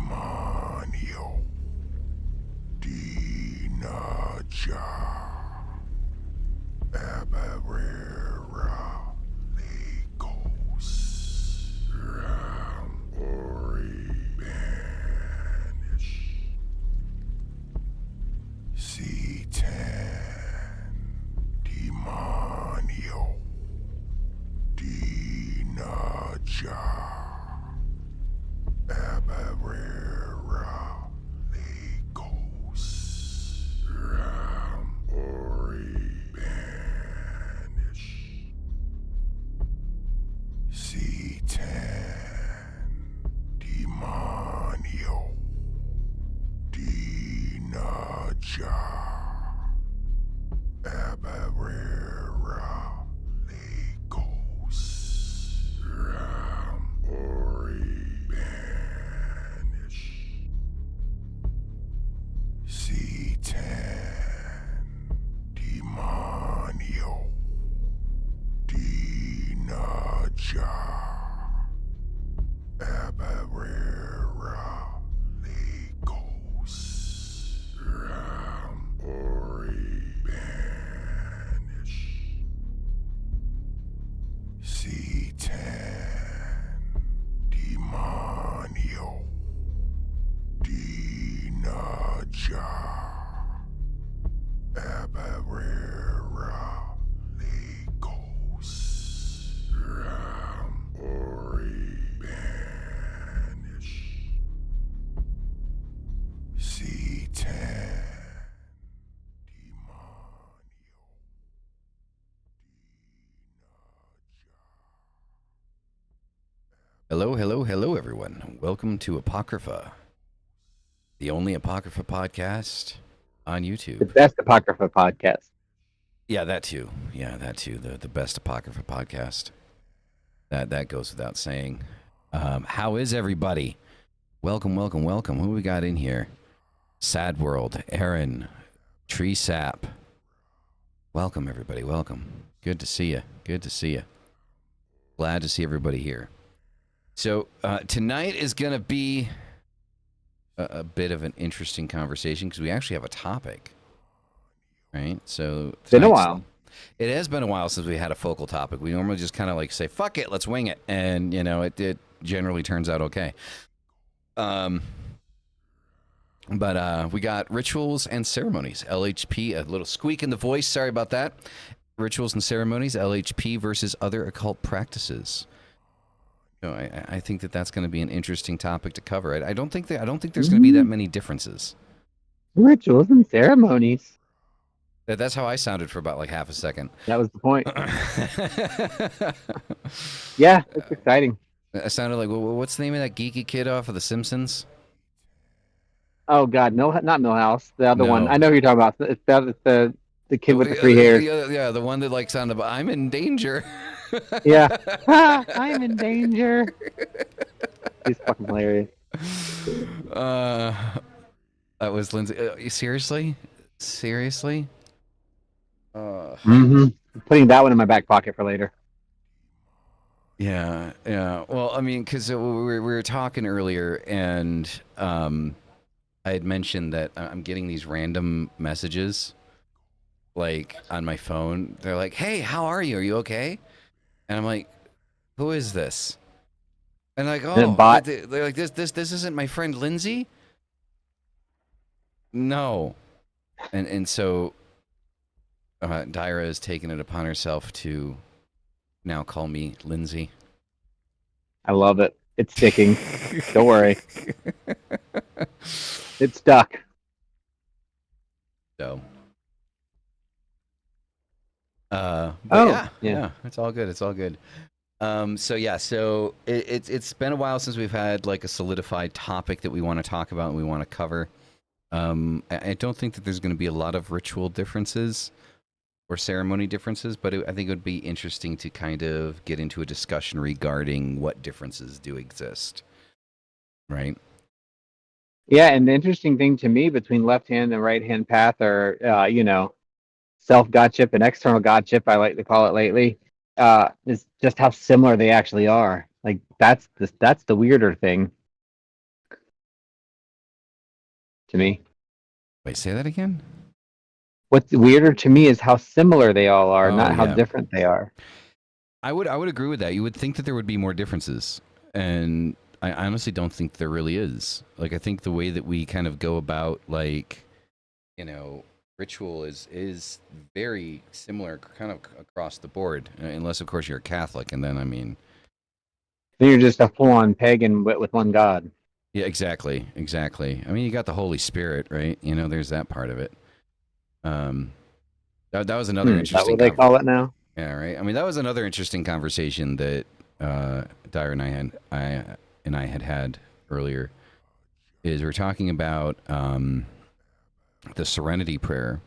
Demonio. Dinaja. Abarera. Legos. Ram. Ori. Banish. C10. Demonio. Dinaja. Abarera. Legos. Ram. Ori. Banish. C10. Demonio. Dinaja. Abarera. Legos. Ram. Ori. Banish. C10. Demonio. Dinaja. Abarera. Legos. Ram. Ori. Banish. C10. Demonio. Dinaja. Abarera. Legos. Ram. Ori. Banish. C10. Demonio. Hello, hello, hello, everyone. Welcome to Apocrypha, the only Apocrypha podcast on The YouTube. best Apocrypha podcast. Yeah, that too. The best Apocrypha podcast. That goes without saying. How is everybody? Welcome. Who we got in here? Sad World, Aaron, Tree Sap. Welcome, everybody. Welcome. Good to see you. Glad to see everybody here. So tonight is going to be a bit of an interesting conversation because we actually have a topic, right? So It's been a while. It has been a while since we had a focal topic. We normally just kind of like say, fuck it, let's wing it. And, you know, it generally turns out okay. But we got rituals and ceremonies. LHP, a little squeak in the voice. Sorry about that. Rituals and ceremonies, LHP versus other occult practices. So I think that's going to be an interesting topic to cover. I don't think there's going to be that many differences. Rituals and ceremonies. That's how I sounded for about like half a second. That was the point. Yeah, it's exciting. I sounded like, what's the name of that geeky kid off of The Simpsons? Oh God, no, not Millhouse. The other No. one. I know who you're talking about. It's the kid with the three hairs. Yeah, the one that like sounded, I'm in danger. Yeah. I'm in danger. He's fucking hilarious. That was Lindsay. Seriously? Putting that one in my back pocket for later. Yeah. Well, I mean, because we were talking earlier, and I had mentioned that I'm getting these random messages, like on my phone. They're like, "Hey, how are you? Are you okay?" And I'm like, "Who is this?" And like, "Oh, they're like this isn't my friend Lindsay." No, and so Dyra has taken it upon herself to now call me Lindsay. I love it. It's sticking. Don't worry. It's stuck. So. Yeah, It's all good. So it's been a while since we've had like a solidified topic that we want to talk about and we want to cover. I don't think that there's going to be a lot of ritual differences or ceremony differences, but I think it would be interesting to kind of get into a discussion regarding what differences do exist, right? Yeah, and the interesting thing to me between left hand and right hand path are, self godship and external godship, I like to call it lately, is just how similar they actually are. Like that's the weirder thing. to me. Wait, say that again? What's weirder to me is how similar they all are, Oh, not how yeah. different they are. I would agree with that. You would think that there would be more differences, and I honestly don't think there really is. Like, I think the way that we kind of go about, like, ritual is very similar, kind of across the board, unless of course you're a Catholic, and then I mean, Then you're just a full-on pagan with one god. yeah, exactly. I mean, you got the Holy Spirit, right? There's that part of it. That was another Is that interesting. what they call it now? Yeah, right. I mean, that was another interesting conversation that Dyer and I had earlier. Is we're talking about the Serenity Prayer,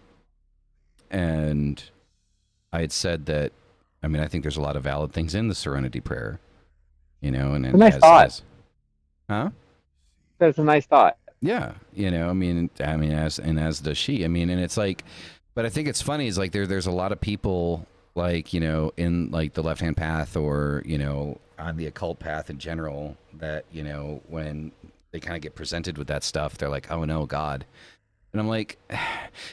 and I had said that. I mean, I think there's a lot of valid things in the Serenity Prayer, and It's a nice thought. Huh? That's a nice thought. Yeah, I mean, as does she. I mean, and it's like, but I think it's funny is like there's a lot of people like in like the left hand path or on the occult path in general that when they kind of get presented with that stuff, they're like, oh no, God. And I'm like,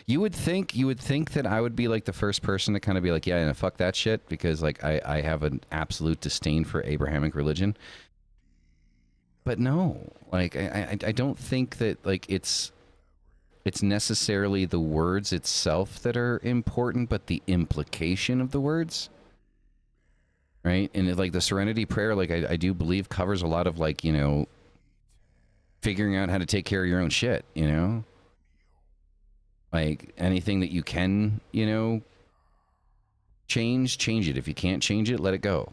you would think that I would be like the first person to kind of be like, yeah, fuck that shit, because like I have an absolute disdain for Abrahamic religion. But no, like I don't think that like it's necessarily the words itself that are important, but the implication of the words. Right? And like the Serenity Prayer, like I do believe covers a lot of like, figuring out how to take care of your own shit, Like anything that you can, change it. If you can't change it, let it go.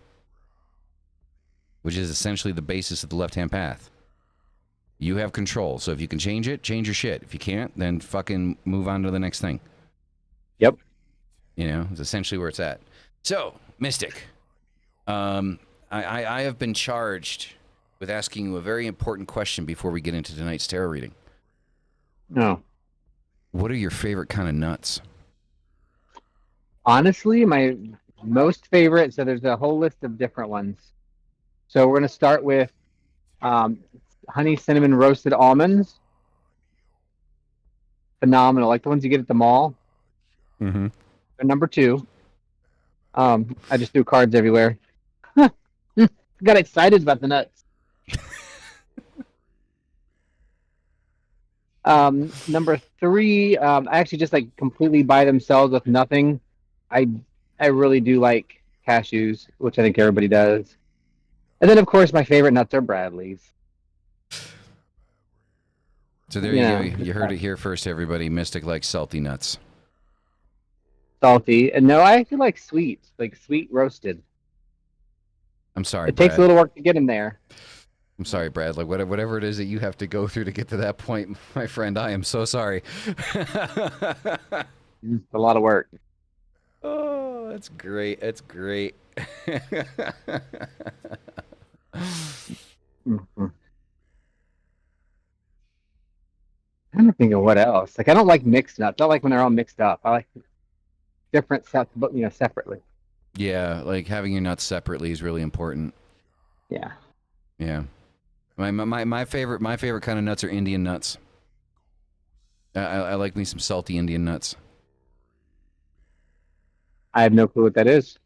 Which is essentially the basis of the left-hand path. You have control. So if you can change it, change your shit. If you can't, then fucking move on to the next thing. Yep. It's essentially where it's at. So, Mystic, I have been charged with asking you a very important question before we get into tonight's tarot reading. No. What are your favorite kind of nuts? Honestly, my most favorite, so there's a whole list of different ones. So we're going to start with honey cinnamon roasted almonds. Phenomenal, like the ones you get at the mall. Mm-hmm. They're number 2. I just threw cards everywhere. Got excited about the nuts. Number 3, I actually just like completely by themselves with nothing. I really do like cashews, which I think everybody does. And then, of course, my favorite nuts are Bradley's. So there you go. You heard it here first, everybody. Mystic likes salty nuts. Salty. And no, I actually like sweet roasted. I'm sorry, It takes Brad. a little work to get in there. I'm sorry, Brad. Like whatever it is that you have to go through to get to that point, my friend, I am so sorry. It's a lot of work. Oh, that's great. That's great. Mm-hmm. I'm trying to think of what else. Like I don't like mixed nuts. I like when they're all mixed up. I like different sets, but separately. Yeah, like having your nuts separately is really important. Yeah. Yeah. My favorite kind of nuts are Indian nuts. I like me some salty Indian nuts. I have no clue what that is.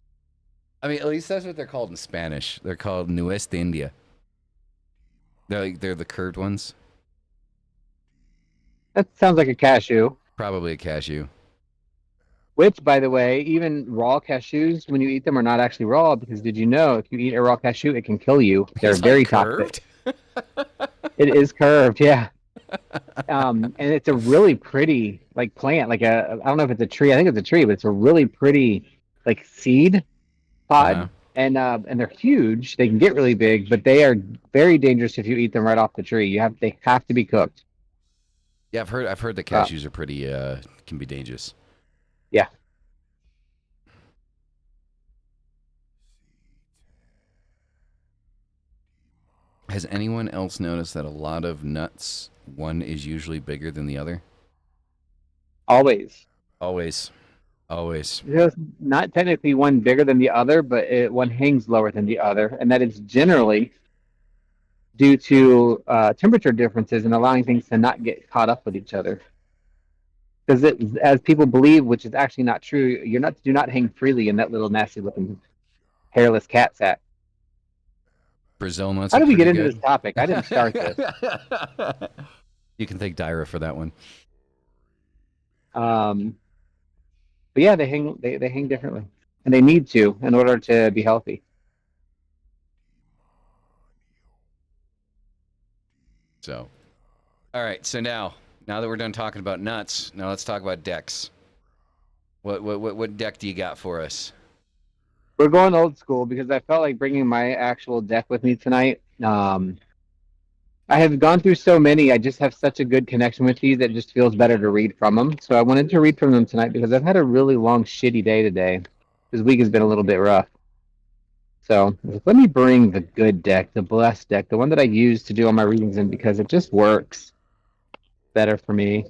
I mean, at least that's what they're called in Spanish. They're called Nuez de India. They're the curved ones. That sounds like a cashew. Probably a cashew. Which, by the way, even raw cashews, when you eat them, are not actually raw, because did you know if you eat a raw cashew, it can kill you? They're It's very like curved? toxic. It is curved, yeah. And it's a really pretty like plant, like I don't know if it's a tree. I think it's a tree, but it's a really pretty like seed pod. Uh-huh. And they're huge. They can get really big, but they are very dangerous if you eat them right off the tree. They have to be cooked. Yeah, I've heard that cashews are pretty can be dangerous. Yeah. Has anyone else noticed that a lot of nuts, one is usually bigger than the other? Always. Always. There's not technically one bigger than the other, but one hangs lower than the other, and that is generally due to temperature differences and allowing things to not get caught up with each other. Because as people believe, which is actually not true, do not hang freely in that little nasty looking hairless cat sack. Brazil nuts How are did we get pretty into good. this topic? I didn't start this. You can thank Dyra for that one. But yeah, they hang differently, and they need to in order to be healthy. So, all right. So now that we're done talking about nuts, now let's talk about decks. What deck do you got for us? We're going old school because I felt like bringing my actual deck with me tonight. I have gone through so many. I just have such a good connection with these that it just feels better to read from them. So I wanted to read from them tonight because I've had a really long, shitty day today. This week has been a little bit rough. So let me bring the good deck, the blessed deck, the one that I use to do all my readings in because it just works better for me.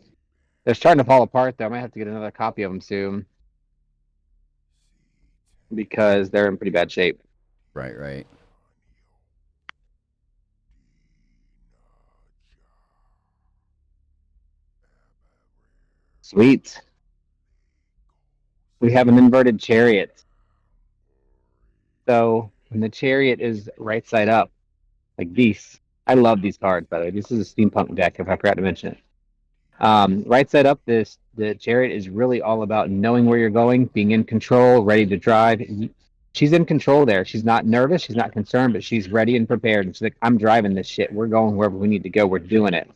They're starting to fall apart, though. I might have to get another copy of them soon because they're in pretty bad shape. Right. Sweet. We have an inverted chariot. So when the chariot is right side up, like these, I love these cards, by the way. This is a steampunk deck, if I forgot to mention it. Right side up, the chariot is really all about knowing where you're going, being in control, ready to drive. She's in control there. She's not nervous. She's not concerned, but she's ready and prepared. And she's like, I'm driving this shit. We're going wherever we need to go. We're doing it.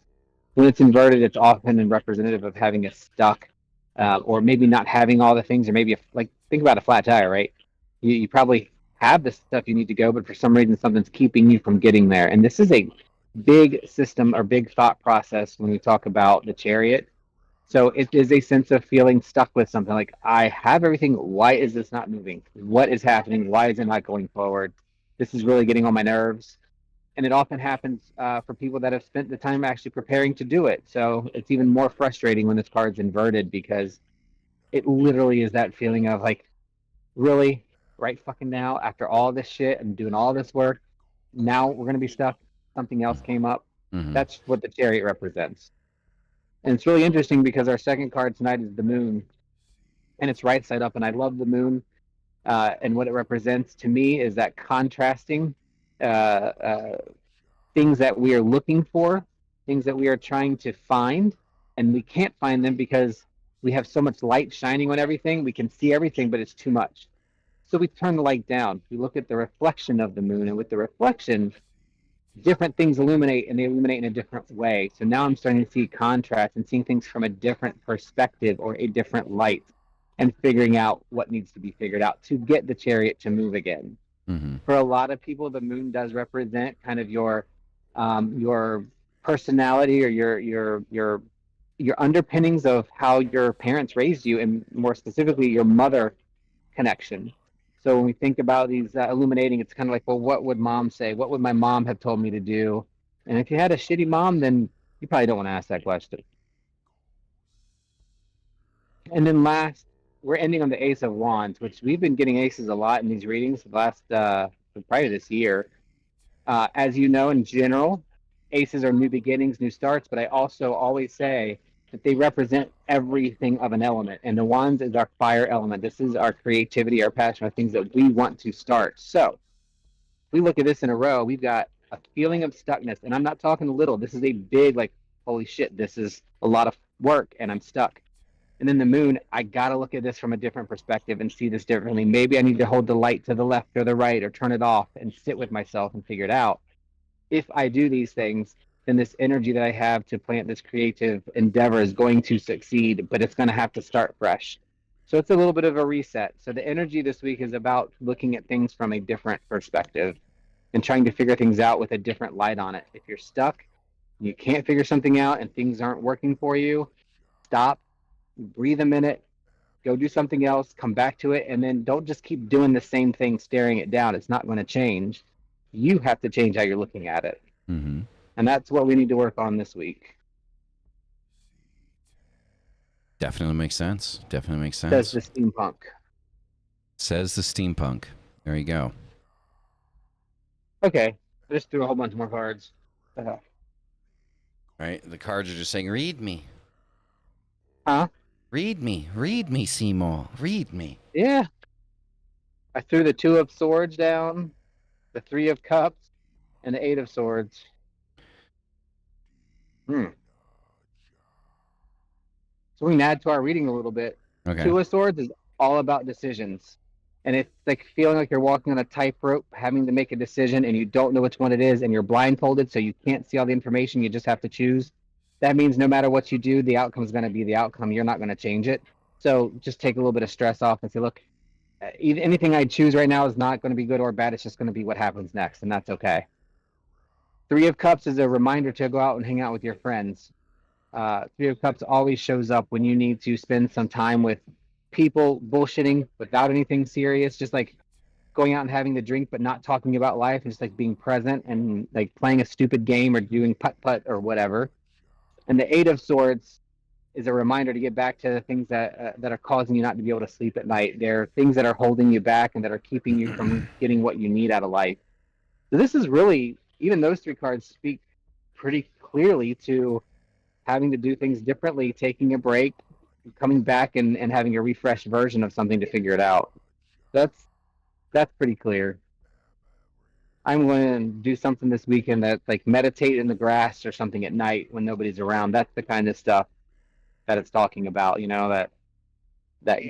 When it's inverted, it's often representative of having a stuck, or maybe not having all the things, or maybe like think about a flat tire, right? You probably have the stuff you need to go, but for some reason something's keeping you from getting there. And this is a big system or big thought process when we talk about the chariot. So it is a sense of feeling stuck with something like, I have everything. Why is this not moving? What is happening? Why is it not going forward? This is really getting on my nerves. And it often happens for people that have spent the time actually preparing to do it. So it's even more frustrating when this card's inverted because it literally is that feeling of like, really, right fucking now, after all this shit and doing all this work, now we're going to be stuck. Something else came up. Mm-hmm. That's what the chariot represents. And it's really interesting because our second card tonight is the moon, and it's right side up. And I love the moon, and what it represents to me is that contrasting things that we are looking for, things that we are trying to find, and we can't find them because we have so much light shining on everything. We can see everything, but it's too much. So we turn the light down. We look at the reflection of the moon, and with the reflection, different things illuminate, and they illuminate in a different way. So now I'm starting to see contrast and seeing things from a different perspective or a different light, and figuring out what needs to be figured out to get the chariot to move again. Mm-hmm. For a lot of people, the moon does represent kind of your personality or your underpinnings of how your parents raised you, and more specifically, your mother connection. So when we think about these illuminating, it's kind of like, well, what would mom say? What would my mom have told me to do? And if you had a shitty mom, then you probably don't want to ask that question. And then last, we're ending on the Ace of Wands, which we've been getting aces a lot in these readings the last probably this year. As you know, in general, aces are new beginnings, new starts, but I also always say that they represent everything of an element. And the wands is our fire element. This is our creativity, our passion, our things that we want to start. So we look at this in a row, we've got a feeling of stuckness. And I'm not talking little. This is a big, like, holy shit, this is a lot of work and I'm stuck. And then the moon, I got to look at this from a different perspective and see this differently. Maybe I need to hold the light to the left or the right or turn it off and sit with myself and figure it out. If I do these things, then this energy that I have to plant this creative endeavor is going to succeed, but it's going to have to start fresh. So it's a little bit of a reset. So the energy this week is about looking at things from a different perspective and trying to figure things out with a different light on it. If you're stuck, you can't figure something out and things aren't working for you, stop, breathe a minute, go do something else, come back to it, and then don't just keep doing the same thing, staring it down. It's not going to change. You have to change how you're looking at it. Mm-hmm. And that's what we need to work on this week. Definitely makes sense. Definitely makes sense. Says the steampunk. Says the steampunk. There you go. Okay. I just threw a whole bunch more cards. Uh, Right? The cards are just saying, "Read me, huh? read me, Seymour, read me." Yeah. I threw the 2 of Swords down, the 3 of Cups, and the 8 of Swords. Hmm. So we can add to our reading a little bit. Okay. 2 of Swords is all about decisions. And it's like feeling like you're walking on a tightrope, having to make a decision, and you don't know which one it is, and you're blindfolded, so you can't see all the information. You just have to choose. That means no matter what you do, the outcome is going to be the outcome. You're not going to change it. So just take a little bit of stress off and say, look, anything I choose right now is not going to be good or bad. It's just going to be what happens next, and that's okay. 3 of Cups is a reminder to go out and hang out with your friends. 3 of Cups always shows up when you need to spend some time with people bullshitting without anything serious, just like going out and having the drink but not talking about life, and just like being present and like playing a stupid game or doing putt-putt or whatever. And the 8 of Swords is a reminder to get back to the things that are causing you not to be able to sleep at night. They're things that are holding you back and that are keeping you from getting what you need out of life. So this is really, even those 3 cards speak pretty clearly to having to do things differently, taking a break, coming back and having a refreshed version of something to figure it out. That's pretty clear. I'm going to do something this weekend that like meditate in the grass or something at night when nobody's around. That's the kind of stuff that it's talking about, that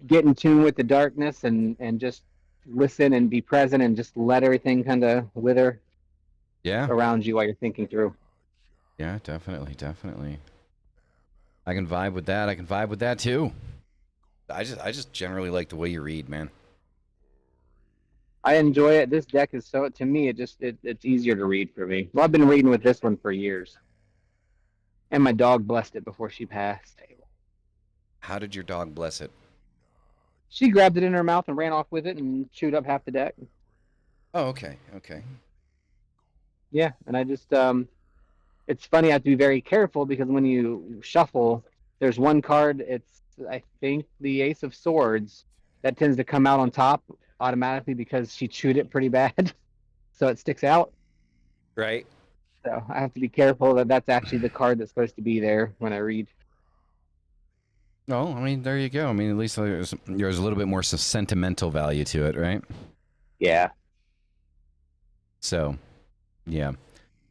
get in tune with the darkness and just listen and be present and just let everything kind of wither Yeah. around you while you're thinking through. Yeah, definitely, definitely. I can vibe with that. I can vibe with that too. I just generally like the way you read, man. I enjoy it. This deck is so, to me, it's easier to read for me. Well, I've been reading with this one for years. And my dog blessed it before she passed. How did your dog bless it? She grabbed it in her mouth and ran off with it and chewed up half the deck. Oh, okay, okay. Yeah, and I just it's funny, I have to be very careful because when you shuffle, there's one card, it's I think the Ace of Swords, that tends to come out on top automatically because she chewed it pretty bad. So it sticks out. Right. So I have to be careful that that's actually the card that's supposed to be there when I read. Oh, I mean, there you go. I mean, at least there's a little bit more sentimental value to it, right? Yeah. So, yeah.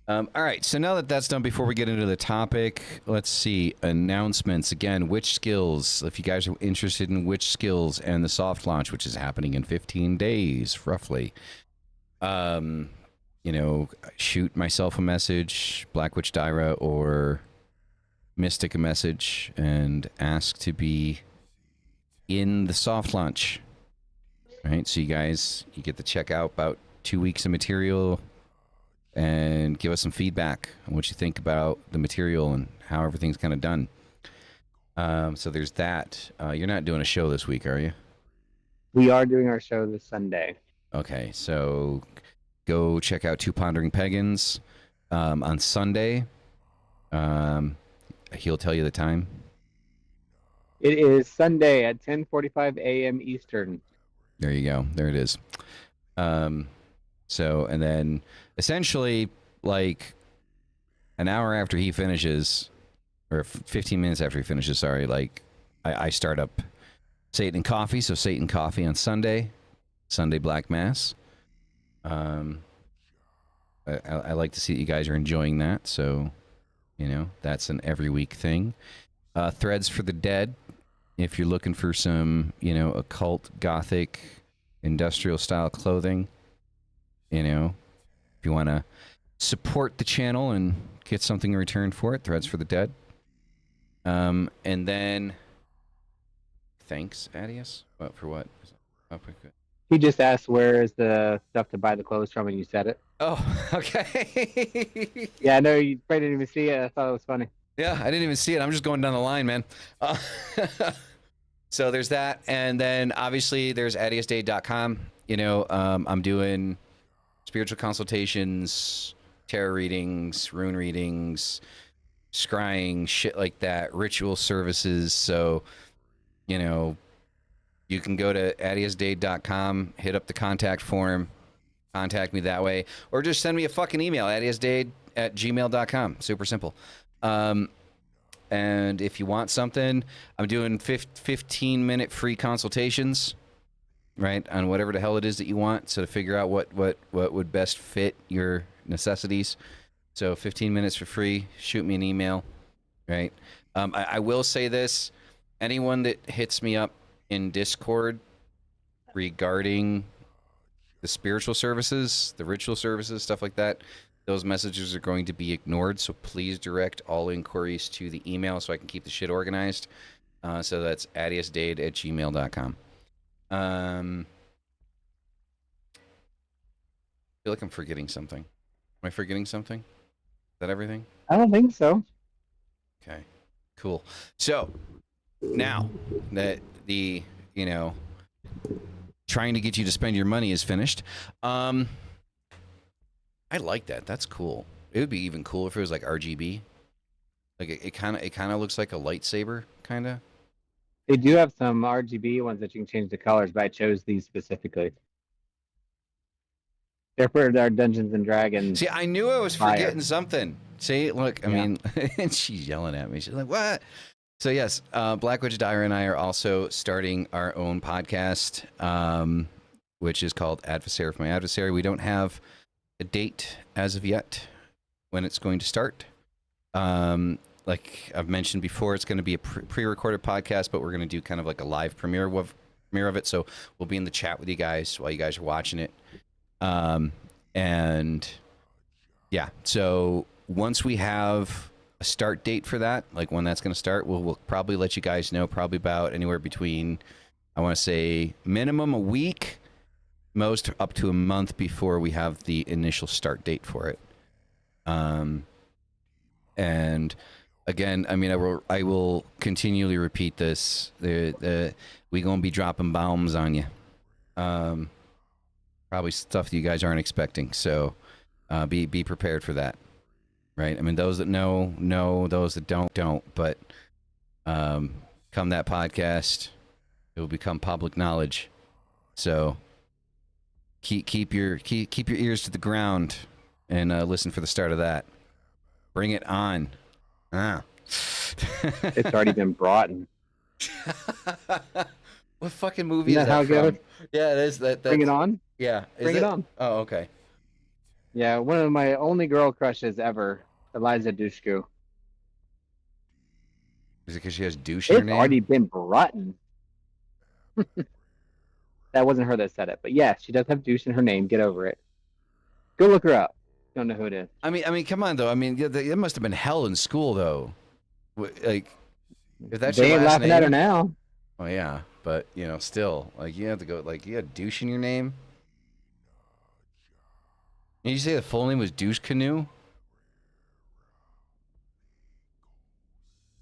All right. So now that that's done, before we get into the topic, let's see announcements again. Which skills? If you guys are interested in which skills and the soft launch, which is happening in 15 days, roughly. Shoot myself a message, Black Witch Dyra or Mystic a message, and ask to be in the soft launch. All right. So you get to check out about 2 weeks of material and give us some feedback on what you think about the material and how everything's kind of done. So there's that. You're not doing a show this week, are you? We are doing our show this Sunday. Okay, so go check out Two Pondering Pagans on Sunday. He'll tell you the time. It is Sunday at 10:45 a.m. Eastern. There you go. There it is. So, and then essentially, like an hour after he finishes, or 15 minutes after he finishes, sorry, like I start up Satan and Coffee. So Satan Coffee on Sunday Black Mass. I like to see that you guys are enjoying that. So, that's an every week thing. Threads for the Dead. If you're looking for some, occult, gothic, industrial style clothing, if you want to support the channel and get something in return for it, Threads for the Dead. And then, thanks, Adius. What for what? He just asked where is the stuff to buy the clothes from, and you said it. Oh, okay. Yeah, I know you probably didn't even see it. I thought it was funny. Yeah, I didn't even see it. I'm just going down the line, man. So there's that, and then obviously there's adiusdade.com. I'm doing spiritual consultations, tarot readings, rune readings, scrying, shit like that, ritual services. So, you can go to adiusdade.com, hit up the contact form, contact me that way, or just send me a fucking email, adiusdade at gmail.com. Super simple. And if you want something, I'm doing 15-minute free consultations, right, on whatever the hell it is that you want. So to figure out what would best fit your necessities. So 15 minutes for free. Shoot me an email, right? I will say this. Anyone that hits me up in Discord regarding the spiritual services, the ritual services, stuff like that, those messages are going to be ignored. So please direct all inquiries to the email so I can keep the shit organized. So that's adiusdade@gmail.com. I feel like I'm forgetting something. Am I forgetting something? Is that everything? I don't think so. Okay, cool. So now that the, trying to get you to spend your money is finished, I like that. That's cool. It would be even cool if it was like RGB. Like it kind of looks like a lightsaber, kind of. They do have some RGB ones that you can change the colors, but I chose these specifically. They're for our Dungeons and Dragons. See, I knew I was forgetting something. See, look, I mean, and she's yelling at me. She's like, "What?" So yes, Black Witch Dyer and I are also starting our own podcast, which is called Adversary for My Adversary. We don't have a date as of yet when it's going to start. Like I've mentioned before, it's going to be a pre-recorded podcast, but we're going to do kind of like a live premiere of it. So we'll be in the chat with you guys while you guys are watching it. And yeah, so once we have a start date for that, like when that's going to start, we'll probably let you guys know, probably about anywhere between, I want to say minimum a week, most up to a month before we have the initial start date for it. And again, I mean, I will continually repeat this. We gonna be dropping bombs on you. Probably stuff that you guys aren't expecting. So be prepared for that. Right? I mean, those that know, those that don't. But come that podcast, it will become public knowledge. So keep your ears to the ground and listen for the start of that. Bring it on. It's already been brought in. What fucking movie Isn't is that how that it from? goes? Yeah, it is. Bring it on? Yeah. Bring it on. Oh, okay. Yeah, one of my only girl crushes ever, Eliza Dushku. Is it because she has douche in her It's name? already been brought in. That wasn't her that said it, but yes, she does have douche in her name. Get over it. Go look her up. Don't know who it is. I mean, come on though. I mean, it must have been hell in school though. Like, if that's They your ain't last laughing name. at her now. Oh yeah, but still, like you have to go. Like you had douche in your name. Did you say the full name was Douche Canoe?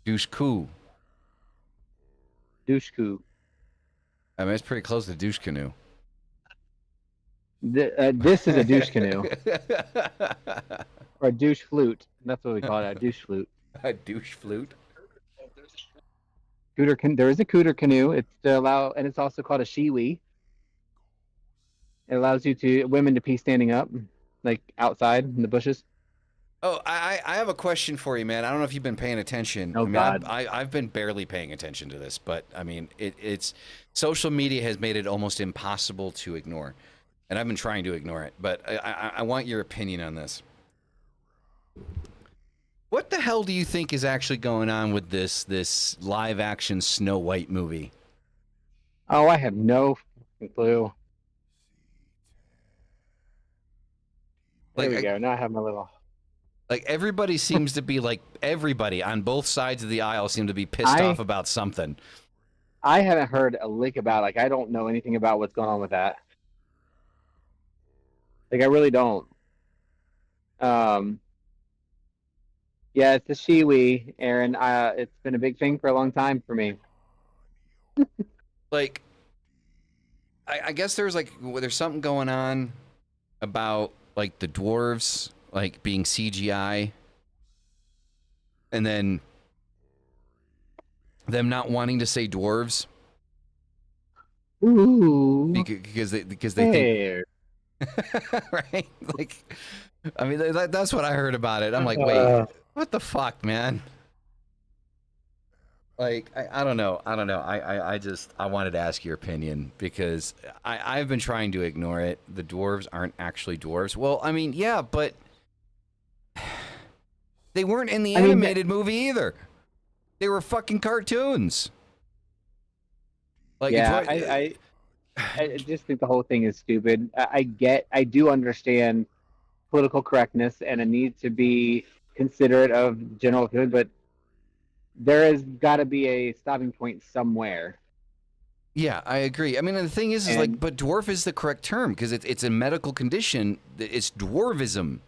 Douche Coo. Dushku. I mean, it's pretty close to Douche Canoe. This is a douche canoe. Or a douche flute. That's what we call it, a douche flute. A douche flute. There is a cooter canoe. It's to allow, and it's also called a shiwi. It allows women to pee standing up, like outside in the bushes. Oh, I have a question for you, man. I don't know if you've been paying attention. Oh, I mean, God. I've been barely paying attention to this, but I mean, it's social media has made it almost impossible to ignore, and I've been trying to ignore it. But I want your opinion on this. What the hell do you think is actually going on with this live action Snow White movie? Oh, I have no clue. There we go. Now I have my little. Like everybody seems to be everybody on both sides of the aisle seem to be pissed off about something. I haven't heard a lick about it. Like I don't know anything about what's going on with that. Like I really don't. Yeah, it's the shiwi, Aaron. It's been a big thing for a long time for me. Like, I guess there's something going on about like the dwarves like being CGI, and then them not wanting to say dwarves Ooh. because they think Hey. right, like I mean, that's what I heard about it. I'm like, wait, what the fuck, man? Like, I don't know. I don't know. I wanted to ask your opinion because I've been trying to ignore it. The dwarves aren't actually dwarves. Well, I mean, yeah, but they weren't in the animated movie either. They were fucking cartoons. Like, yeah, I just think the whole thing is stupid. I do understand political correctness and a need to be considerate of general good, but there has got to be a stopping point somewhere. yeah, I agree. I mean, the thing is like, but dwarf is the correct term because it's a medical condition. It's dwarvism.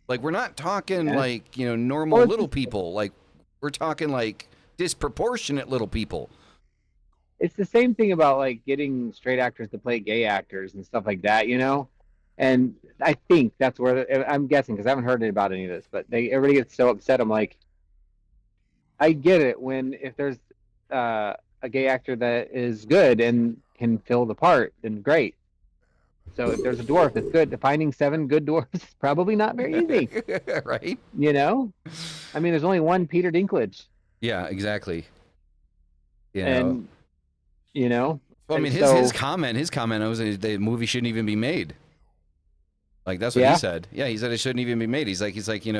Like, we're not talking like, you know, normal little people. Like, we're talking like disproportionate little people. It's the same thing about like getting straight actors to play gay actors and stuff like that, you know. And I think that's where I'm guessing because I haven't heard about any of this, but everybody gets so upset. I'm like, I get it when if there's a gay actor that is good and can fill the part, then great. So if there's a dwarf that's good, finding 7 good dwarfs is probably not very easy, right? you know. I mean, there's only one Peter Dinklage. Yeah, exactly. You know? And you know. Well, I mean, his comment was the movie shouldn't even be made. Like, that's what he said. Yeah, he said it shouldn't even be made. He's like, you know,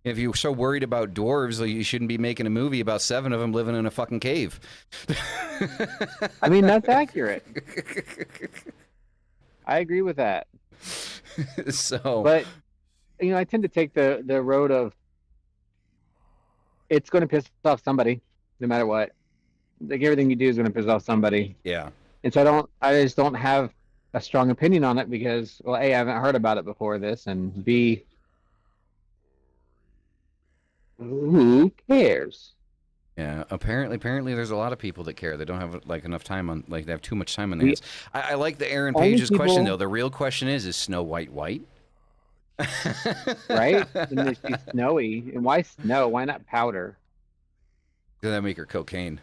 if you're so worried about dwarves, like, you shouldn't be making a movie about 7 of them living in a fucking cave. I mean, that's accurate. I agree with that. So, but you know, I tend to take the road of it's going to piss off somebody, no matter what. Like, everything you do is going to piss off somebody. Yeah. And so I just don't have a strong opinion on it because, well, A, I haven't heard about it before this, and B, who cares? Yeah, apparently there's a lot of people that care. They don't have like enough time on, like, they have too much time on their hands. I like the Aaron Page's question though. The real question is Snow White white? Right? And she's snowy. And why snow? Why not powder? Does that make her cocaine?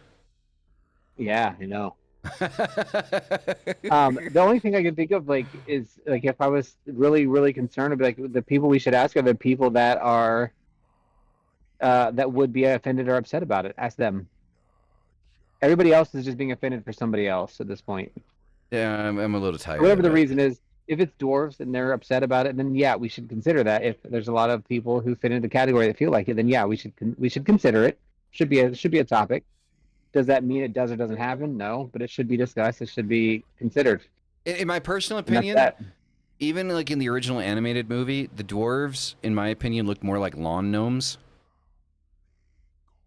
Yeah, I know. The only thing I can think of is if I was really, really concerned, I'd be like, the people we should ask are the people that are that would be offended or upset about it. Ask them. Everybody else is just being offended for somebody else at this point. Yeah, I'm a little tired. Whatever the reason is, if it's dwarves and they're upset about it, then yeah, we should consider that. If there's a lot of people who fit into the category that feel like it, then yeah, we should consider it. Should be a topic. Does that mean it does or doesn't happen? No, but it should be discussed. It should be considered. In my personal opinion, even like in the original animated movie, the dwarves, in my opinion, look more like lawn gnomes.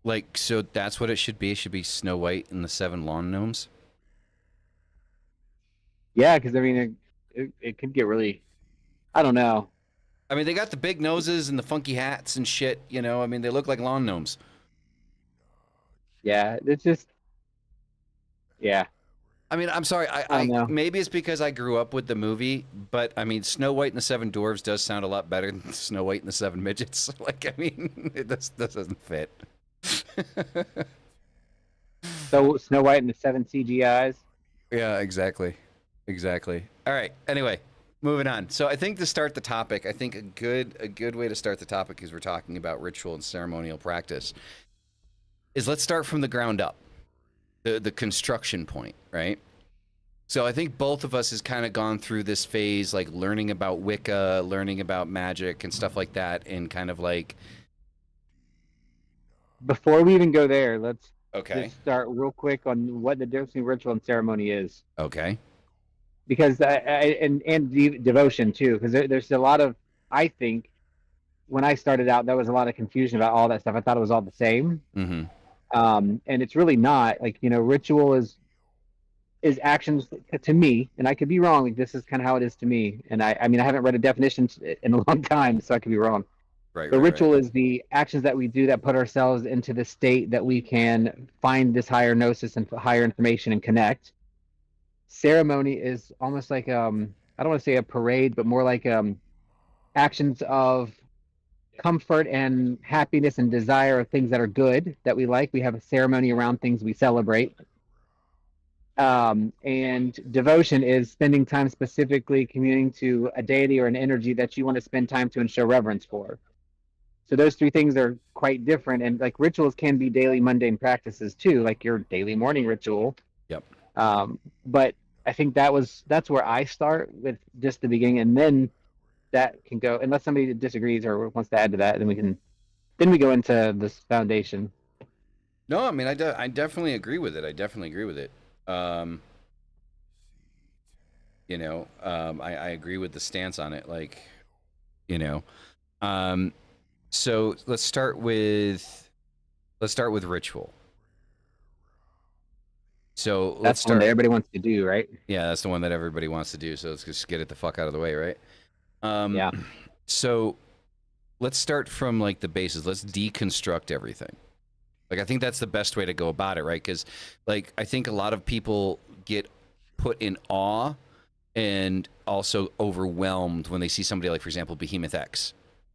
Like, so that's what it should be. It should be Snow White and the 7 lawn gnomes. Yeah, because I mean, it could get really, I don't know. I mean, they got the big noses and the funky hats and shit. You know, I mean, they look like lawn gnomes. Yeah, it's just, yeah. I mean, I'm sorry. I maybe it's because I grew up with the movie, but I mean, Snow White and the 7 Dwarves does sound a lot better than Snow White and the 7 Midgets. Like, I mean, this doesn't fit. So Snow White and the 7 CGIs. Yeah, exactly. All right. Anyway, moving on. So I think to start the topic, I think a good way to start the topic is we're talking about ritual and ceremonial practice. Is let's start from the ground up, the construction point, right? So I think both of us has kind of gone through this phase, like learning about Wicca, learning about magic and stuff like that, and kind of like. Before we even go there, let's just start real quick on what the difference between ritual and ceremony is. Okay. Because and devotion too, because there's a lot of, I think, when I started out, there was a lot of confusion about all that stuff. I thought it was all the same. Mm-hmm. And it's really not. Like, you know, ritual is actions to me, and I could be wrong. Like, this is kind of how it is to me. And I mean, I haven't read a definition in a long time, so I could be wrong. Right. The ritual is the actions that we do that put ourselves into the state that we can find this higher gnosis and higher information and connect. Ceremony is almost like I don't want to say a parade, but more like actions of comfort and happiness and desire of things that are good that we like. We have a ceremony around things we celebrate. And devotion is spending time specifically communing to a deity or an energy that you want to spend time to and show reverence for. So those three things are quite different. And like rituals can be daily mundane practices too, like your daily morning ritual. Yep. But I think that's where I start with just the beginning, and then that can go, unless somebody disagrees or wants to add to that, then we go into this foundation. No, I mean, I definitely agree with it. I definitely agree with it. I agree with the stance on it. Like, you know, so let's start with ritual. So let's That's the one start. that everybody wants to do, right? Yeah, that's the one that everybody wants to do. So let's just get it the fuck out of the way, right? Yeah. So let's start from like the basis. Let's deconstruct everything. Like, I think that's the best way to go about it, right? Because, like, I think a lot of people get put in awe and also overwhelmed when they see somebody like, for example, Behemoth-X,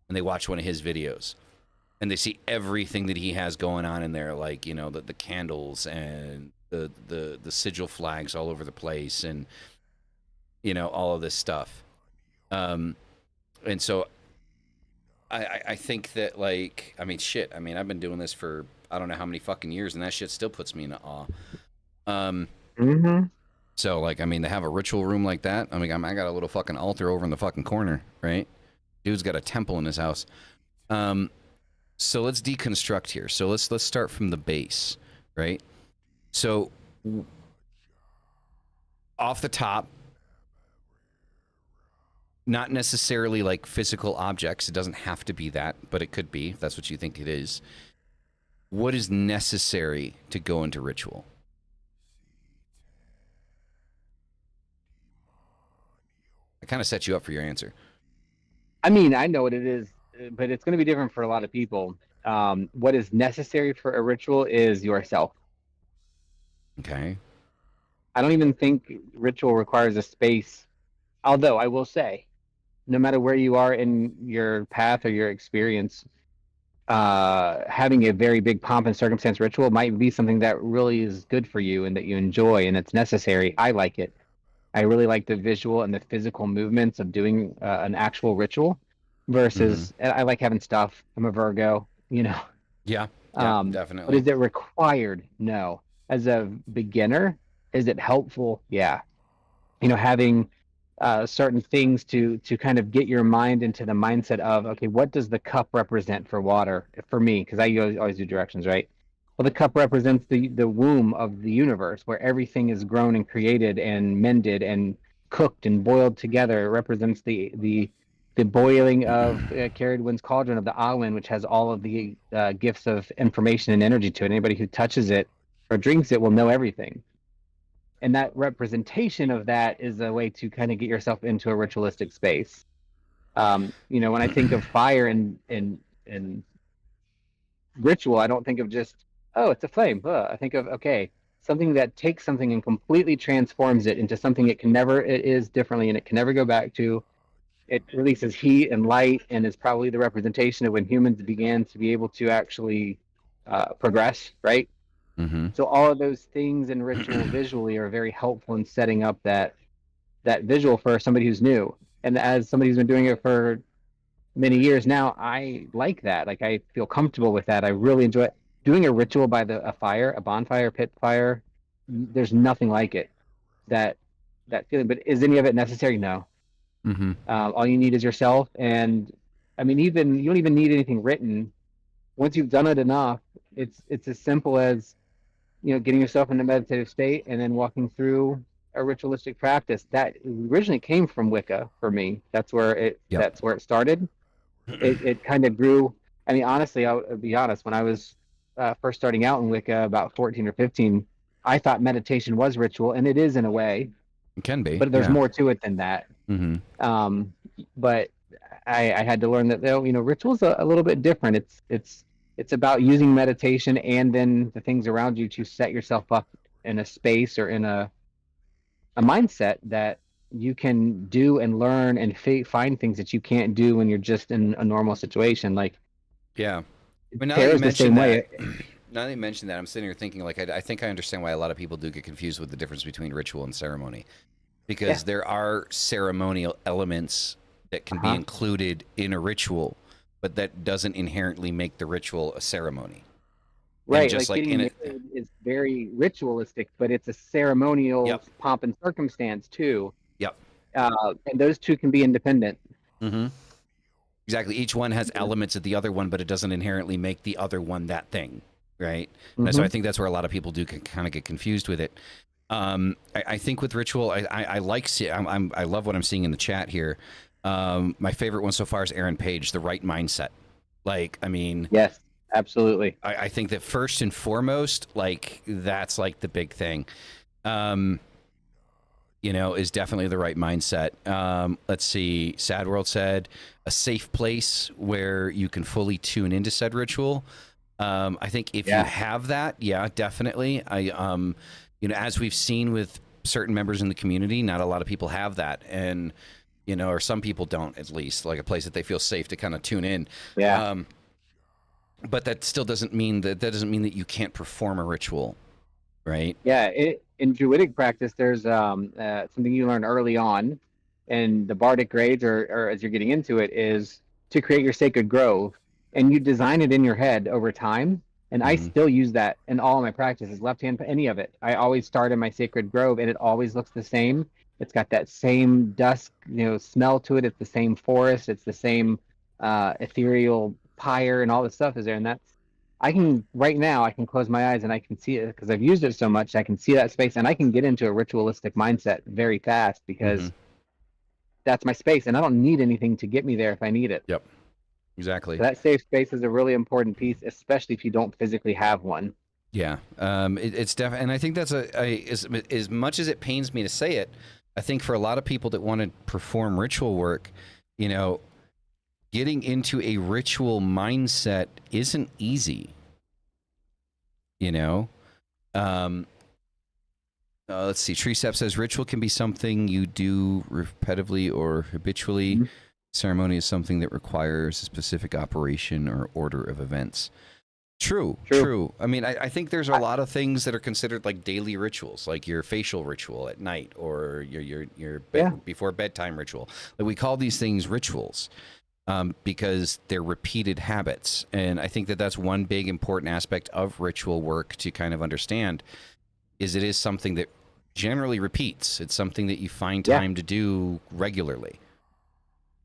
and they watch one of his videos, and they see everything that he has going on in there, like, you know, the candles and the sigil flags all over the place, and, you know, all of this stuff. And so I think that, like, I mean, shit. I mean, I've been doing this for I don't know how many fucking years, and that shit still puts me in awe. So, like, I mean, to have a ritual room like that, I mean, I got a little fucking altar over in the fucking corner, right? Dude's got a temple in his house. So let's deconstruct here. So let's start from the base, right? So off the top, not necessarily like physical objects. It doesn't have to be that, but it could be if that's what you think it is. What is necessary to go into ritual? I kind of set you up for your answer. I mean, I know what it is, but it's going to be different for a lot of people. What is necessary for a ritual is yourself. Okay. I don't even think ritual requires a space. Although I will say, no matter where you are in your path or your experience, having a very big pomp and circumstance ritual might be something that really is good for you and that you enjoy and it's necessary. I like it. I really like the visual and the physical movements of doing an actual ritual versus I like having stuff. I'm a Virgo, you know. Yeah, But definitely. is it required? No. As a beginner, is it helpful? Yeah. You know, having certain things to kind of get your mind into the mindset of, okay, what does the cup represent for water? For me, because I always do directions, right? Well, the cup represents the womb of the universe, where everything is grown and created and mended and cooked and boiled together. It represents the boiling of Caridwen's cauldron of the Awen, which has all of the gifts of information and energy to it. Anybody who touches it or drinks it will know everything. And that representation of that is a way to kind of get yourself into a ritualistic space. You know, when I think of fire and ritual, I don't think of just, oh, it's a flame. I think of, okay, something that takes something and completely transforms it into something it is differently and it can never go back to. It releases heat and light and is probably the representation of when humans began to be able to actually progress, right? So all of those things in ritual visually are very helpful in setting up that visual for somebody who's new. And as somebody who's been doing it for many years now, I like that. Like, I feel comfortable with that. I really enjoy it. Doing a ritual by a bonfire, pit fire, there's nothing like it. That feeling. But is any of it necessary? No. All you need is yourself. And I mean, you don't even need anything written. Once you've done it enough, it's as simple as, you know, getting yourself in a meditative state and then walking through a ritualistic practice. That originally came from Wicca for me. That's where it started. It kind of grew. I mean, honestly, I'll be honest. When I was first starting out in Wicca, about 14 or 15, I thought meditation was ritual, and it is in a way. It can be, but there's more to it than that. But I had to learn that, you know, ritual's a little bit different. It's about using meditation and then the things around you to set yourself up in a space or in a mindset that you can do and learn and find things that you can't do when you're just in a normal situation. Like, yeah. But now that you mention that, now that you mentioned that, I'm sitting here thinking, like, I think I understand why a lot of people do get confused with the difference between ritual and ceremony, Yeah. because there are ceremonial elements that can be Uh-huh. included in a ritual, but that doesn't inherently make the ritual a ceremony. And Right, just like like getting in it, married is very ritualistic, but it's a ceremonial yep, pomp and circumstance too. yep, And those two can be independent. mm-hmm. Exactly. Each one has elements of the other one, but it doesn't inherently make the other one that thing, right? And so I Mm-hmm. think that's where a lot of people do kind of get confused with it. I think with ritual, I like I love what I'm seeing in the chat here. My favorite one so far is Aaron Page, the right mindset. Like, I mean, Yes, absolutely. I think that first and foremost, like that's like the big thing. Um, is definitely the right mindset. Let's see. Sad World said a safe place where you can fully tune into said ritual. I think if you Yeah. have that, yeah, definitely. As we've seen with certain members in the community, not a lot of people have that, and or some people don't, at least, like a place that they feel safe to kind of tune in. Yeah. Um, but that still doesn't mean that you can't perform a ritual, right? Yeah. In Druidic practice, there's something you learn early on in the bardic grades, or as you're getting into it, is to create your sacred grove. And you design it in your head over time. And I Mm-hmm. still use that in all of my practices, left hand, any of it. I always start in my sacred grove, and it always looks the same. It's got that same dusk, smell to it. It's the same forest. It's the same ethereal pyre, and all the stuff is there. And that's I can right now. I can close my eyes and I can see it because I've used it so much. I can see that space, and I can get into a ritualistic mindset very fast Mm-hmm. because that's my space, and I don't need anything to get me there if I need it. Yep. Exactly. So that safe space is a really important piece, especially if you don't physically have one. Yeah, it's definitely, and I think that's as much as it pains me to say it, I think for a lot of people that want to perform ritual work, getting into a ritual mindset isn't easy. Um, let's see. Treestep says ritual can be something you do repetitively or habitually. Mm-hmm. Ceremony is something that requires a specific operation or order of events. True. I mean, I think there's a lot of things that are considered like daily rituals, like your facial ritual at night or your before bedtime ritual. Like we call these things rituals because they're repeated habits, and I think that that's one big important aspect of ritual work to kind of understand. It is something that generally repeats. It's something that you find time to do regularly.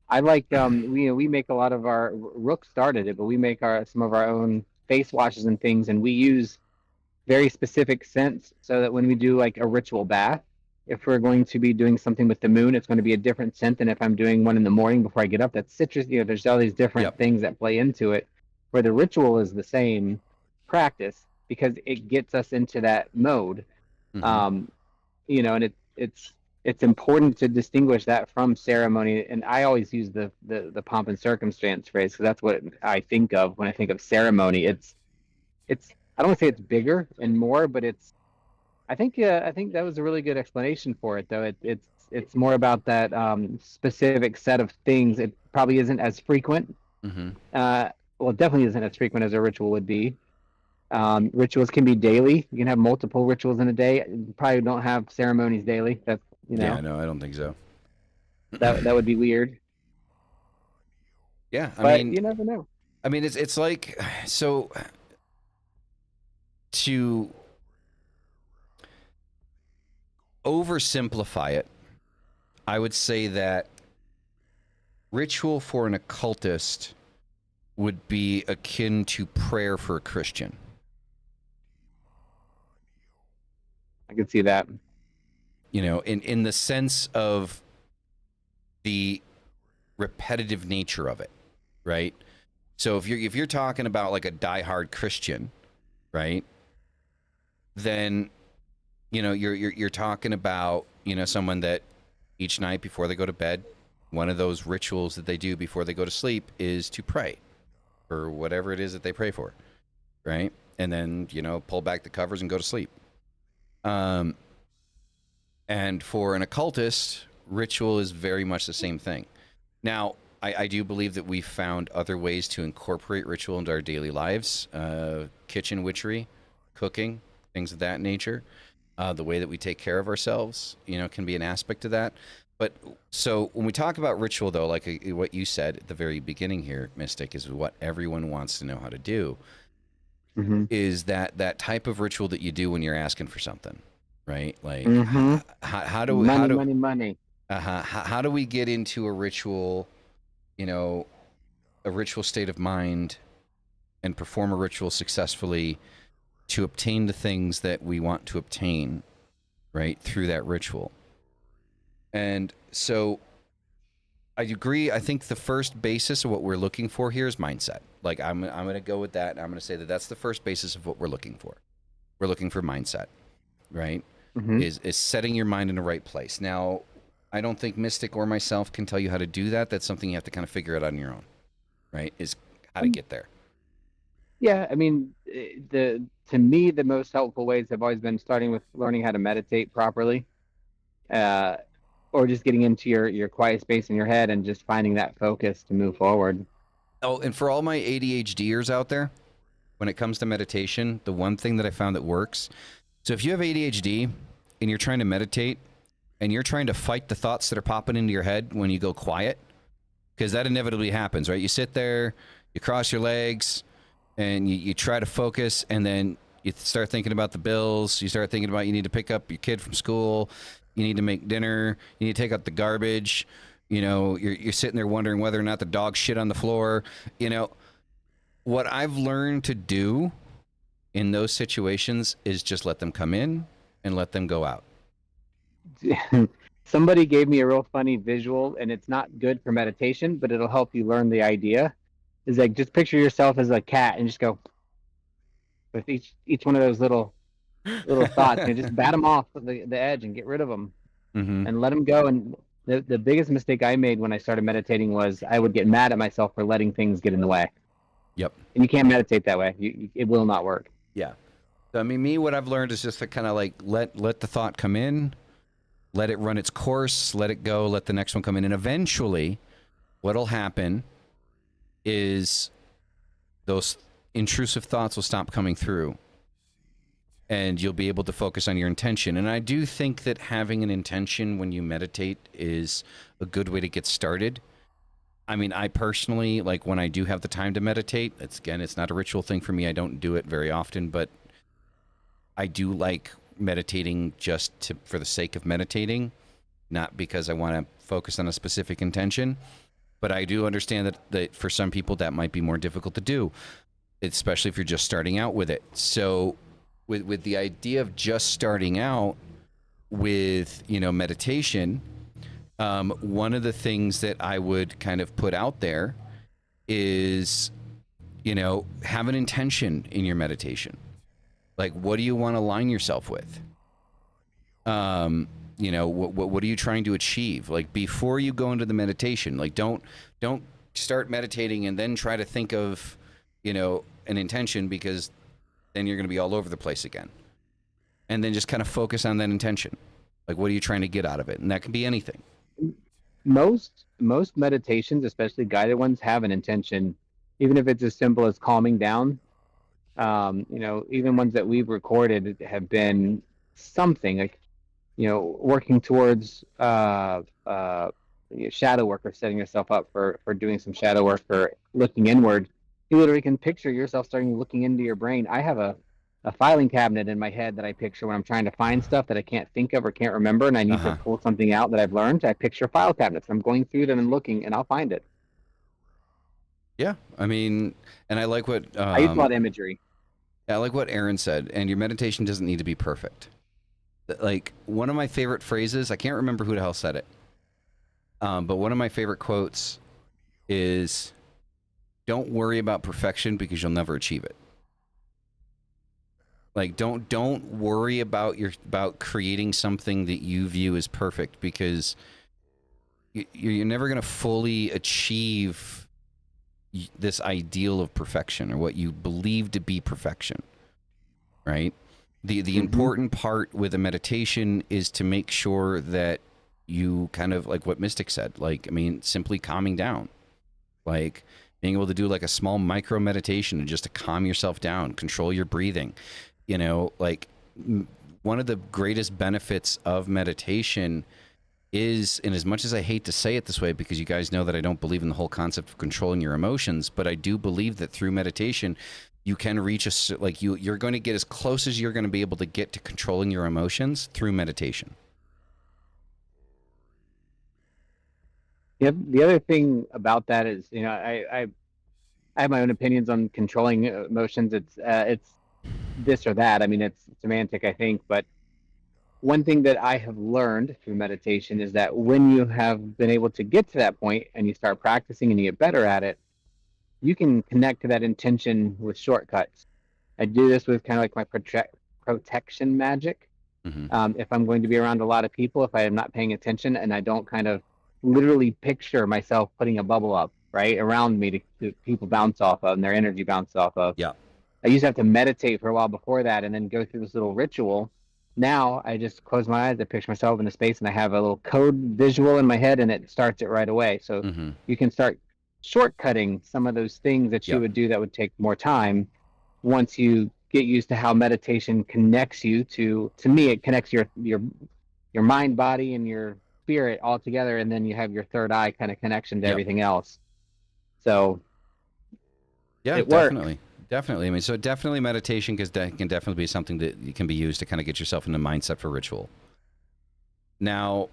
I like we make a lot of our Rook started it, but we make some of our own face washes and things, and we use very specific scents so that when we do like a ritual bath, if we're going to be doing something with the moon, it's going to be a different scent than if I'm doing one in the morning before I get up. That's citrus. There's all these different things that play into it. Where the ritual is the same practice because it gets us into that mode. Mm-hmm. And it's important to distinguish that from ceremony. And I always use the pomp and circumstance phrase because that's what I think of when I think of ceremony. It's I don't want to say it's bigger and more, but I think that was a really good explanation for it, though. It's more about that specific set of things. It probably isn't as frequent. Mm-hmm. Well, it definitely isn't as frequent as a ritual would be. Rituals can be daily. You can have multiple rituals in a day. You probably don't have ceremonies daily. That's Yeah, no, I don't think so. that would be weird. Yeah, But you never know. I mean, it's like so to oversimplify it. I would say that ritual for an occultist would be akin to prayer for a Christian. I could see that. In the sense of the repetitive nature of it, right? So if you're talking about like a diehard Christian, right? Then you're talking about someone that each night before they go to bed, one of those rituals that they do before they go to sleep is to pray for whatever it is that they pray for, right? And then pull back the covers and go to sleep. And for an occultist, ritual is very much the same thing. Now, I do believe that we found other ways to incorporate ritual into our daily lives. Kitchen witchery, cooking, things of that nature. The way that we take care of ourselves, can be an aspect of that. But so when we talk about ritual, though, like what you said at the very beginning here, Mystic, is what everyone wants to know how to do. Mm-hmm. Is that type of ritual that you do when you're asking for something, right? Like, Mm-hmm. how do Money. how do we get into a ritual, a ritual state of mind, and perform a ritual successfully to obtain the things that we want to obtain, right, through that ritual? And so I agree. I think the first basis of what we're looking for here is mindset. Like, I'm going to go with that. I'm going to say that that's the first basis of what we're looking for. We're looking for mindset, right? Mm-hmm. Is setting your mind in the right place. Now, I don't think Mystic or myself can tell you how to do that. That's something you have to kind of figure out on your own, right? Is how to get there. Yeah, I mean, to me the most helpful ways have always been starting with learning how to meditate properly, or just getting into your quiet space in your head and just finding that focus to move forward. Oh, and for all my ADHDers out there, when it comes to meditation, the one thing that I found that works. So if you have ADHD and you're trying to meditate and you're trying to fight the thoughts that are popping into your head when you go quiet, because that inevitably happens, right? You sit there, you cross your legs, and you try to focus, and then you start thinking about the bills. You start thinking about you need to pick up your kid from school. You need to make dinner. You need to take out the garbage. You're sitting there wondering whether or not the dog shit on the floor. What I've learned to do in those situations is just let them come in and let them go out. Somebody gave me a real funny visual, and it's not good for meditation, but it'll help you learn the idea. Is like, just picture yourself as a cat and just go with each one of those little thoughts, and just bat them off the edge and get rid of them, and let them go. And the biggest mistake I made when I started meditating was I would get mad at myself for letting things get in the way. Yep. And you can't meditate that way. It will not work. Yeah. So, I mean, what I've learned is just to kind of like let the thought come in, let it run its course, let it go, let the next one come in. And eventually what'll happen is those intrusive thoughts will stop coming through and you'll be able to focus on your intention. And I do think that having an intention when you meditate is a good way to get started. I mean, I personally, like, when I do have the time to meditate, it's not a ritual thing for me. I don't do it very often, but I do like meditating just for the sake of meditating, not because I want to focus on a specific intention. But I do understand that for some people that might be more difficult to do, especially if you're just starting out with it. So with the idea of just starting out with, meditation, one of the things that I would kind of put out there is, have an intention in your meditation. Like, what do you want to align yourself with? What are you trying to achieve? Like, before you go into the meditation, like, don't start meditating and then try to think of, an intention, because then you're going to be all over the place again. And then just kind of focus on that intention. Like, what are you trying to get out of it? And that can be anything. Most meditations, especially guided ones, have an intention, even if it's as simple as calming down. Even ones that we've recorded have been something like, working towards shadow work, or setting yourself up for doing some shadow work, or looking inward. You literally can picture yourself starting looking into your brain. I have a filing cabinet in my head that I picture when I'm trying to find stuff that I can't think of or can't remember, and I need to pull something out that I've learned. I picture file cabinets. I'm going through them and looking, and I'll find it. Yeah, I mean, and I like what I use a lot of imagery. I like what Aaron said, and your meditation doesn't need to be perfect. Like, one of my favorite phrases, I can't remember who the hell said it, but one of my favorite quotes is, "Don't worry about perfection because you'll never achieve it." Like, don't worry about creating something that you view as perfect, because you're never going to fully achieve this ideal of perfection, or what you believe to be perfection, right? The important part with a meditation is to make sure that you kind of, like what Mystic said, like, I mean, simply calming down. like being able to do like a small micro meditation and just to calm yourself down, control your breathing. You know, like one of the greatest benefits of meditation is, and as much as I hate to say it this way, because you guys know that I don't believe in the whole concept of controlling your emotions, but I do believe that through meditation, you can reach you're going to get as close as you're going to be able to get to controlling your emotions through meditation. Yep. The other thing about that is, you know, I have my own opinions on controlling emotions. It's this or that. I mean, it's semantic, I think. But one thing that I have learned through meditation is that when you have been able to get to that point and you start practicing and you get better at it, you can connect to that intention with shortcuts. I do this with kind of like my protection magic. If I'm going to be around a lot of people, if I am not paying attention and I don't kind of literally picture myself putting a bubble up right around me to people bounce off of and their energy bounce off of. Yeah. I used to have to meditate for a while before that and then go through this little ritual. Now I just close my eyes, I picture myself in the space, and I have a little code visual in my head, and it starts it right away. So you can start shortcutting some of those things that you would do that would take more time once you get used to how meditation connects you to me, it connects your mind, body, and your spirit all together, and then you have your third eye kind of connection to everything else. So yeah, it definitely. works. Definitely. I mean, so definitely meditation can definitely be something that can be used to kind of get yourself in the mindset for ritual. Now,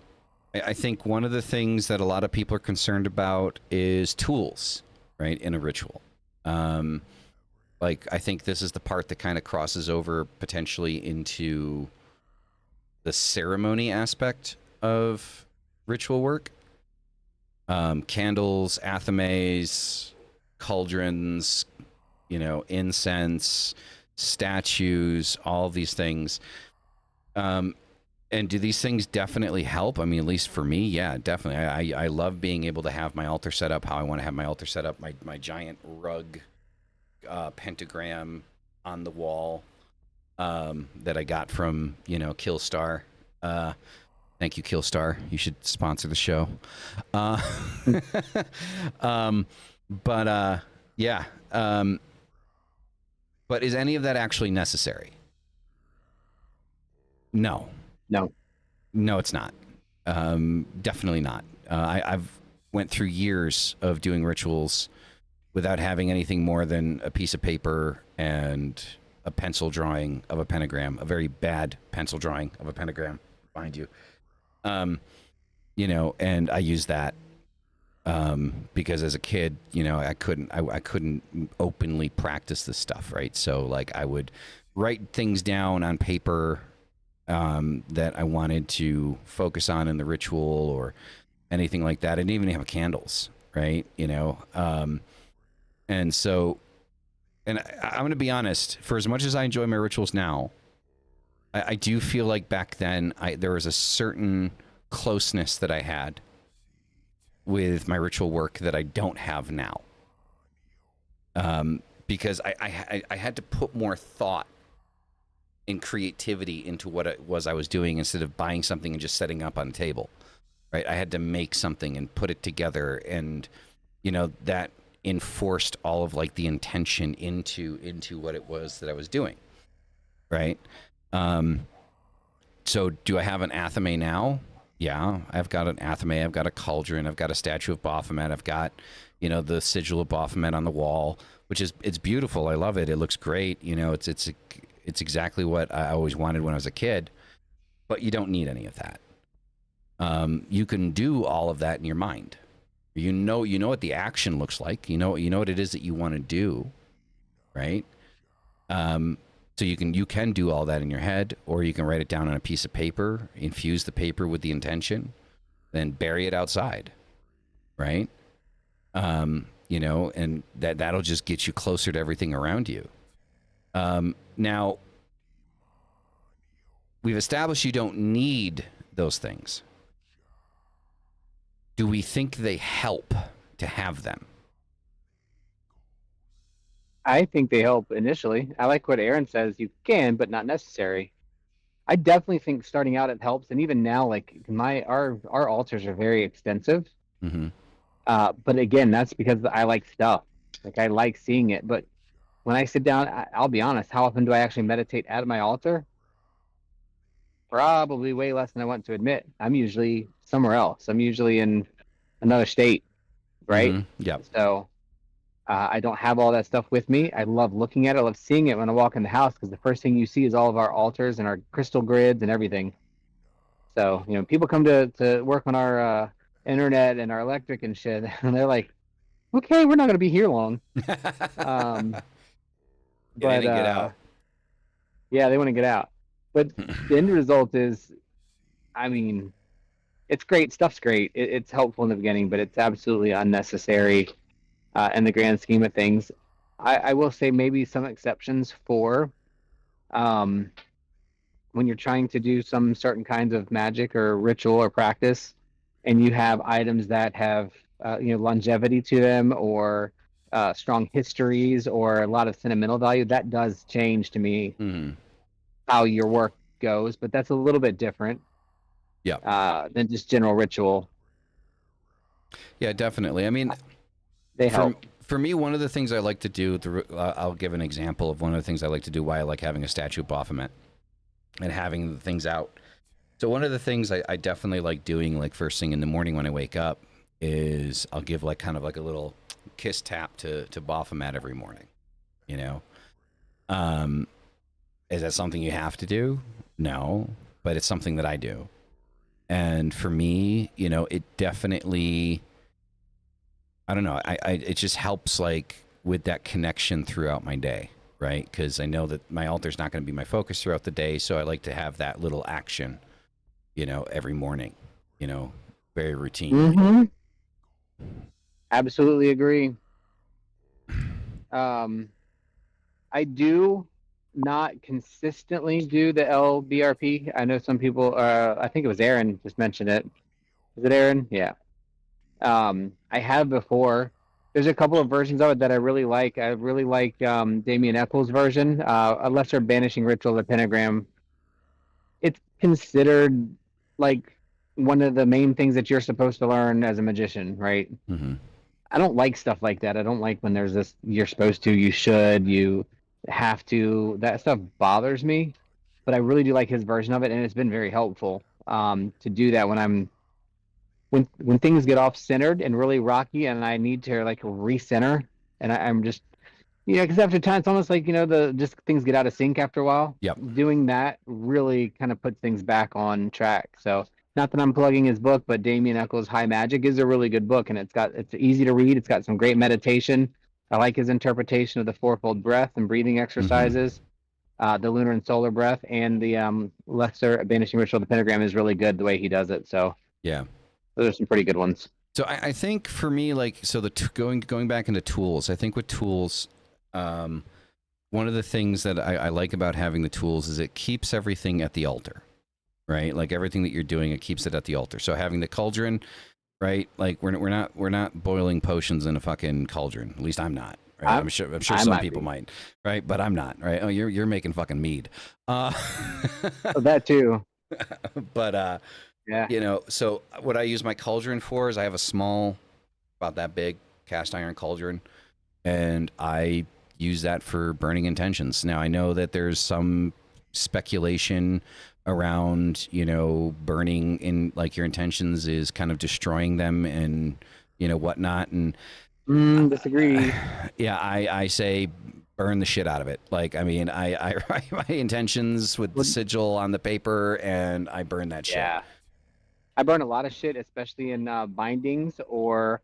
I think one of the things that a lot of people are concerned about is tools, right, in a ritual. Like, I think this is the part that kind of crosses over potentially into the ceremony aspect of ritual work. Candles, athames, cauldrons, you know, incense, statues, all these things. And do these things definitely help? I mean, at least for me, yeah, definitely. I love being able to have my altar set up how I want to have my altar set up. My giant rug pentagram on the wall that I got from, you know, Killstar. Thank you, Killstar. You should sponsor the show. Yeah. But is any of that actually necessary? No. No, it's not. Definitely not. I've went through years of doing rituals without having anything more than a piece of paper and a pencil drawing of a pentagram, a very bad pencil drawing of a pentagram behind you. You know, and I use that because as a kid, you know, I couldn't openly practice this stuff, right? So like I would write things down on paper that I wanted to focus on in the ritual or anything like that. I didn't even have candles, right? You know, and so, and I'm going to be honest, for as much as I enjoy my rituals now, I do feel like back then there was a certain closeness that I had with my ritual work that I don't have now. Because I had to put more thought and creativity into what it was I was doing instead of buying something and just setting up on a table, right? I had to make something and put it together, and you know that enforced all of like the intention into what it was that I was doing, right? So do I have an athame now? Yeah, I've got an athame, I've got a cauldron, I've got a statue of Baphomet, I've got, you know, the sigil of Baphomet on the wall, which is, it's beautiful. I love it. It looks great. You know, it's exactly what I always wanted when I was a kid, but you don't need any of that. You can do all of that in your mind. You know what the action looks like. You know what it is that you want to do, right? So you can do all that in your head, or you can write it down on a piece of paper, infuse the paper with the intention, then bury it outside, right? You know, and that'll just get you closer to everything around you. Now, we've established you don't need those things. Do we think they help to have them? I think they help initially. I like what Aaron says, you can, but not necessary. I definitely think starting out it helps, and even now, like our altars are very extensive. Mm-hmm. But again, that's because I like stuff. Like I like seeing it. But when I sit down, I'll be honest. How often do I actually meditate at my altar? Probably way less than I want to admit. I'm usually somewhere else. I'm usually in another state, right? Yep. So I don't have all that stuff with me. I love looking at it. I love seeing it when I walk in the house because the first thing you see is all of our altars and our crystal grids and everything. So, people come to work on our internet and our electric and shit, and they're like, okay, we're not going to be here long. Um, Get in and get out. Yeah, they want to get out. But the end result is, I mean, it's great. Stuff's great. It's helpful in the beginning, but it's absolutely unnecessary in the grand scheme of things. I will say maybe some exceptions for um, when you're trying to do some certain kinds of magic or ritual or practice, and you have items that have longevity to them or strong histories or a lot of sentimental value. That does change to me how your work goes, but that's a little bit different. Than just general ritual. Yeah, definitely. I mean, they help. For me, one of the things I like to do, I'll give an example of one of the things I like to do, why I like having a statue of Baphomet and having the things out. So one of the things I definitely like doing, like first thing in the morning when I wake up, is I'll give like kind of like a little kiss tap to Baphomet every morning. Is that something you have to do? No, but it's something that I do. And for me, it definitely, I don't know, it just helps like with that connection throughout my day, right? Because I know that my altar's not going to be my focus throughout the day, so I like to have that little action, every morning, very routine. Mm-hmm. Absolutely agree. I do not consistently do the LBRP. I know some people, I think it was Aaron just mentioned it. Is it Aaron? Yeah. I have before. There's a couple of versions of it that I really like. I really like Damien Eccles' version, a lesser banishing ritual, the pentagram. It's considered like one of the main things that you're supposed to learn as a magician, right? Mm-hmm. I don't like stuff like that. I don't like when there's this, you're supposed to, you should, you have to. That stuff bothers me, but I really do like his version of it, and it's been very helpful to do that when things get off centered and really rocky, and I need to like recenter, and I'm just because after time it's almost like just things get out of sync after a while. Yep. Doing that really kind of puts things back on track. So not that I'm plugging his book, but Damien Eccles' High Magic is a really good book, and it's easy to read. It's got some great meditation. I like his interpretation of the fourfold breath and breathing exercises. The lunar and solar breath, and the lesser banishing ritual of the pentagram is really good the way he does it. So yeah, those are some pretty good ones. So I think for me, like, so going back into tools, I think with tools, one of the things that I like about having the tools is it keeps everything at the altar. Right, like everything that you're doing, it keeps it at the altar. So having the cauldron, right? Like we're not boiling potions in a fucking cauldron. At least I'm not. Right? I'm sure some people might, right? But I'm not. Right? Oh, you're making fucking mead. That too. But yeah. So what I use my cauldron for is I have a small, about that big cast iron cauldron, and I use that for burning intentions. Now I know that there's some speculation around burning in like your intentions is kind of destroying them and whatnot, and disagree. I say burn the shit out of it. Like I mean I write my intentions with the sigil on the paper and I burn that shit. Yeah, I burn a lot of shit, especially in bindings or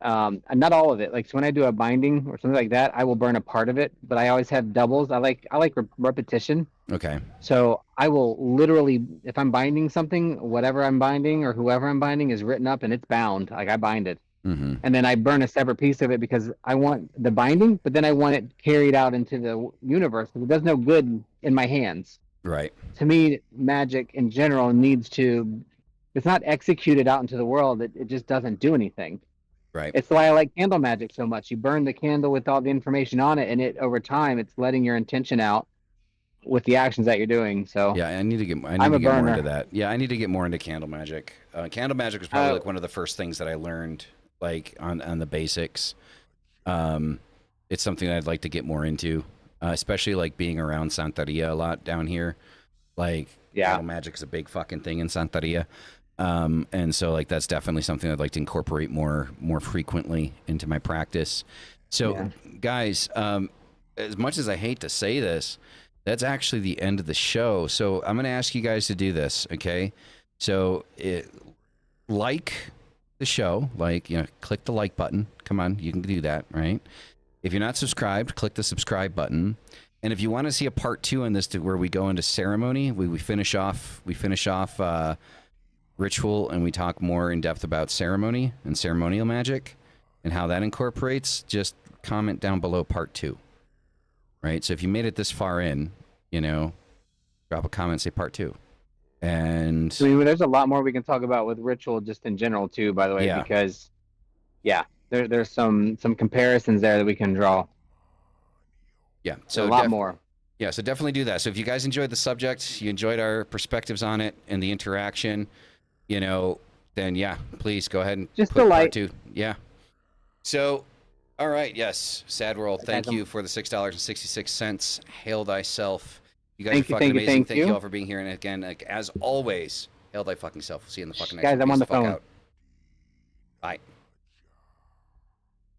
not all of it. Like so when I do a binding or something like that, I will burn a part of it, but I always have doubles. I like repetition. Okay. So I will literally, if I'm binding something, whatever I'm binding or whoever I'm binding is written up and it's bound. Like I bind it. Mm-hmm. And then I burn a separate piece of it because I want the binding, but then I want it carried out into the universe because it does no good in my hands. Right. To me, magic in general needs to, it's not executed out into the world. It just doesn't do anything. Right. It's why I like candle magic so much. You burn the candle with all the information on it, and it over time, it's letting your intention out with the actions that you're doing. So yeah, I need to get more into that. Yeah, I need to get more into candle magic. Candle magic was probably like one of the first things that I learned like on the basics. It's something I'd like to get more into, especially like being around Santeria a lot down here. Like, Yeah. battle magic's a big fucking thing in Santeria. And so like that's definitely something I'd like to incorporate more frequently into my practice. So Yeah. guys, as much as I hate to say this, that's actually the end of the show. So I'm going to ask you guys to do this, okay? So like the show, like, you know, click the like button. Come on, you can do that, right? If you're not subscribed, click the subscribe button. And if you want to see a part 2 on this, where we go into ceremony, we finish off ritual, and we talk more in depth about ceremony and ceremonial magic and how that incorporates, just comment down below part 2. Right? So if you made it this far in, you know, drop a comment, say part 2. And I mean, there's a lot more we can talk about with ritual just in general too, by the way, Yeah. because there's some comparisons there that we can draw. yeah, So so a lot more. Yeah, so definitely do that. So if you guys enjoyed the subject, you enjoyed our perspectives on it and the interaction, you know, then yeah, please go ahead and Just put a part like. 2. Yeah. So, all right, yes, Sad World, thank Thank you for the $6.66. Hail thyself. You guys Thank are you, fucking thank you, amazing. thank you. all for being here. And again, like, as always, hail thy fucking self. We'll see you in the fucking next Guys, one. I'm Peace on the fuck phone. out. Bye.